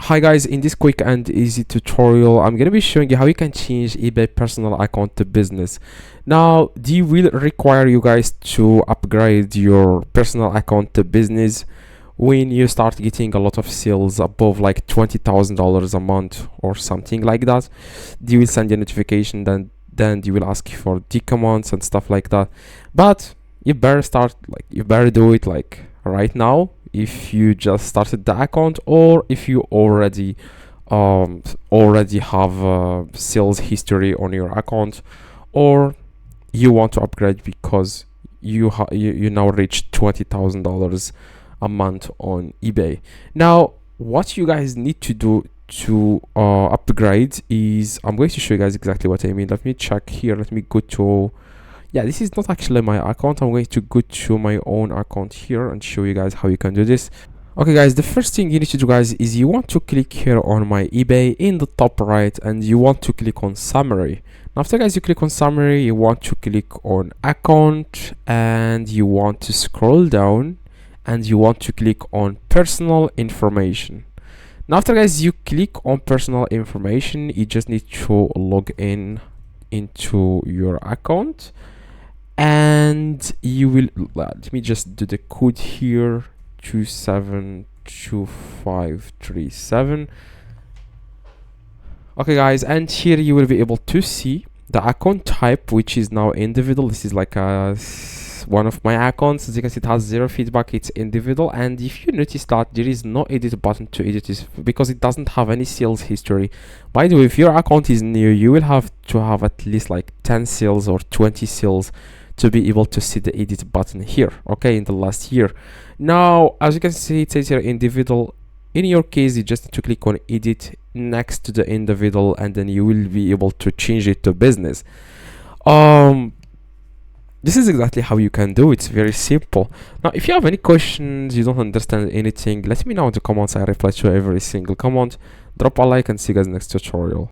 Hi guys, in this quick and easy tutorial I'm gonna be showing you how you can change eBay personal account to business. Now this will require you guys to upgrade your personal account to business when you start getting a lot of sales above like $20,000 a month or something like that. They will send you a notification, then they will ask you for the commands and stuff like that. But you better do it like right now if you just started the account, or if you already have sales history on your account, or you want to upgrade because you now reach $20,000 a month on eBay. Now what you guys need to do to upgrade is, I'm going to show you guys exactly what I mean. Let me check here. Let me go to, yeah, this is not actually my account. I'm going to go to my own account here and show you guys how you can do this. Okay guys, the first thing you need to do guys is you want to click here on my eBay in the top right, and you want to click on summary. After guys you click on summary, you want to click on account, and you want to scroll down and you want to click on personal information. Now after guys you click on personal information, you just need to log in into your account, and you will, let me just do the code here, 272537. okay guys, and here you will be able to see the account type, which is now individual. This is like one of my accounts. As you can see, it has 0 feedback, it's individual. And if you notice that there is no edit button to edit this because it doesn't have any sales history. By the way, if your account is new, you will have to have at least like 10 sales or 20 sales to be able to see the edit button here, okay, in the last year. Now as you can see, it says here individual. In your case, you just need to click on edit next to the individual, and then you will be able to change it to business. This is exactly how you can do it. It's very simple. Now if you have any questions, you don't understand anything, let me know in the comments. I reply to every single comment. Drop a like and see you guys next tutorial.